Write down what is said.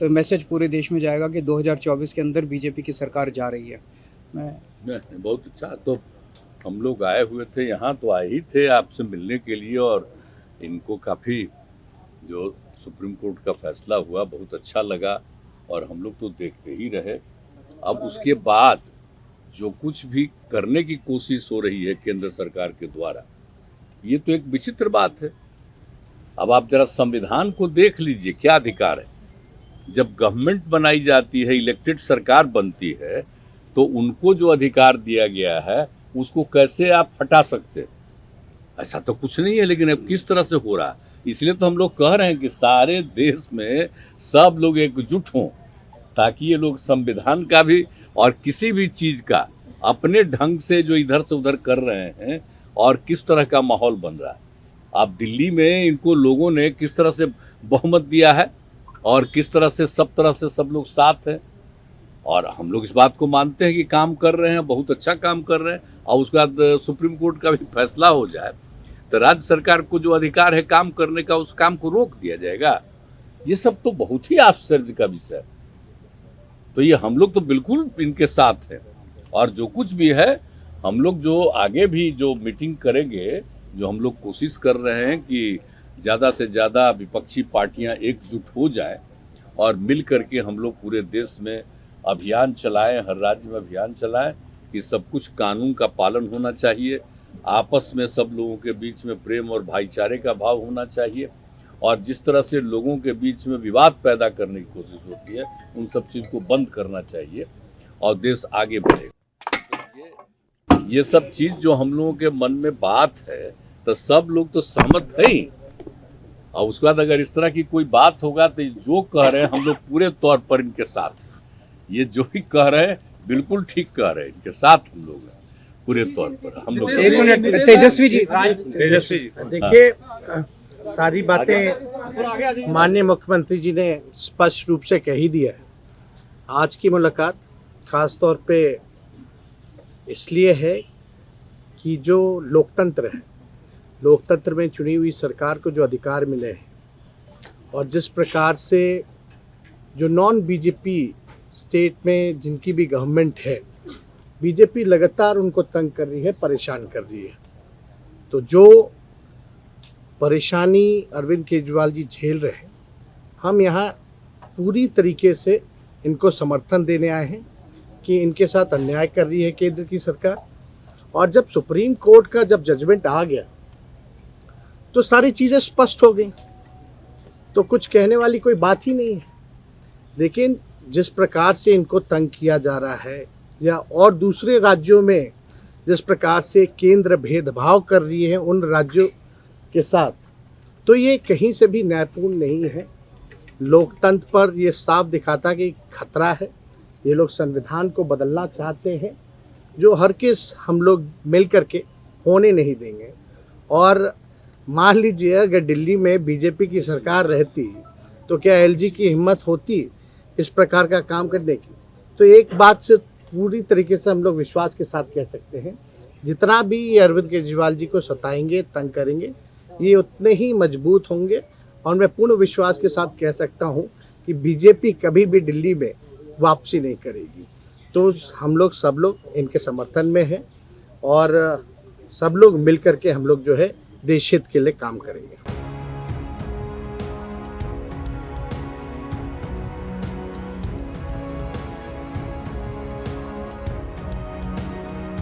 तो मैसेज पूरे देश में जाएगा कि 2024 के अंदर बीजेपी की सरकार जा रही है। नहीं, बहुत अच्छा। तो हम लोग आए हुए थे यहाँ, तो आए ही थे आपसे मिलने के लिए, और इनको काफ़ी जो सुप्रीम कोर्ट का फैसला हुआ बहुत अच्छा लगा, और हम लोग तो देखते ही रहे। अब उसके बाद जो कुछ भी करने की कोशिश हो रही है केंद्र सरकार के द्वारा, ये तो एक विचित्र बात है। अब आप जरा संविधान को देख लीजिए, क्या अधिकार है। जब गवर्नमेंट बनाई जाती है, इलेक्टेड सरकार बनती है, तो उनको जो अधिकार दिया गया है उसको कैसे आप हटा सकते हैं? ऐसा तो कुछ नहीं है। लेकिन अब किस तरह से हो रहा है, इसलिए तो हम लोग कह रहे हैं कि सारे देश में सब लोग एकजुट हों, ताकि ये लोग संविधान का भी और किसी भी चीज का अपने ढंग से जो इधर से उधर कर रहे हैं, और किस तरह का माहौल बन रहा है। आप दिल्ली में इनको लोगों ने किस तरह से बहुमत दिया है, और किस तरह से सब लोग साथ हैं, और हम लोग इस बात को मानते हैं कि काम कर रहे हैं, बहुत अच्छा काम कर रहे हैं। और उसके बाद सुप्रीम कोर्ट का भी फैसला हो जाए तो राज्य सरकार को जो अधिकार है काम करने का, उस काम को रोक दिया जाएगा। ये सब तो बहुत ही आश्चर्य का विषय है। तो ये हम लोग तो बिल्कुल इनके साथ हैं, और जो कुछ भी है हम लोग जो आगे भी जो मीटिंग करेंगे, जो हम लोग कोशिश कर रहे हैं कि ज़्यादा से ज़्यादा विपक्षी पार्टियां एकजुट हो जाएं, और मिल करके हम लोग पूरे देश में अभियान चलाएं, हर राज्य में अभियान चलाएं कि सब कुछ कानून का पालन होना चाहिए, आपस में सब लोगों के बीच में प्रेम और भाईचारे का भाव होना चाहिए, और जिस तरह से लोगों के बीच में विवाद पैदा करने की कोशिश होती है, उन सब चीज़ को बंद करना चाहिए, और देश आगे बढ़ेगा। तो ये सब चीज़ जो हम लोगों के मन में बात है, तो सब लोग तो सहमत हैं ही। और उसके बाद अगर इस तरह की कोई बात होगा तो जो कह रहे हैं हम लोग पूरे तौर पर इनके साथ हैं। ये जो भी कह रहे हैं बिल्कुल ठीक कह रहे हैं, इनके साथ हम लोग हैं पूरे तौर पर। हम लोग एक मिनट, तेजस्वी जी देखिए, सारी बातें माननीय मुख्यमंत्री जी ने स्पष्ट रूप से कह ही दिया है। आज की मुलाकात खास तौर पे इसलिए है कि जो लोकतंत्र है, लोकतंत्र में चुनी हुई सरकार को जो अधिकार मिले हैं, और जिस प्रकार से जो नॉन बीजेपी स्टेट में जिनकी भी गवर्नमेंट है, बीजेपी लगातार उनको तंग कर रही है, परेशान कर रही है। तो जो परेशानी अरविंद केजरीवाल जी झेल रहे हैं, हम यहाँ पूरी तरीके से इनको समर्थन देने आए हैं कि इनके साथ अन्याय कर रही है केंद्र की सरकार। और जब सुप्रीम कोर्ट का जब जजमेंट आ गया तो सारी चीज़ें स्पष्ट हो गई, तो कुछ कहने वाली कोई बात ही नहीं है। लेकिन जिस प्रकार से इनको तंग किया जा रहा है, या और दूसरे राज्यों में जिस प्रकार से केंद्र भेदभाव कर रही है उन राज्यों के साथ, तो ये कहीं से भी न्यायपूर्ण नहीं है। लोकतंत्र पर ये साफ दिखाता कि खतरा है। ये लोग संविधान को बदलना चाहते हैं, जो हर किस हम लोग मिल करके होने नहीं देंगे। और मान लीजिए अगर दिल्ली में बीजेपी की सरकार रहती तो क्या एलजी की हिम्मत होती इस प्रकार का काम करने की? तो एक बात से पूरी तरीके से हम लोग विश्वास के साथ कह सकते हैं, जितना भी ये अरविंद केजरीवाल जी को सताएंगे, तंग करेंगे, ये उतने ही मजबूत होंगे। और मैं पूर्ण विश्वास के साथ कह सकता हूँ कि बीजेपी कभी भी दिल्ली में वापसी नहीं करेगी। तो हम लोग सब लोग इनके समर्थन में हैं, और सब लोग मिल करके हम लोग जो है देश हित के लिए काम करेंगे।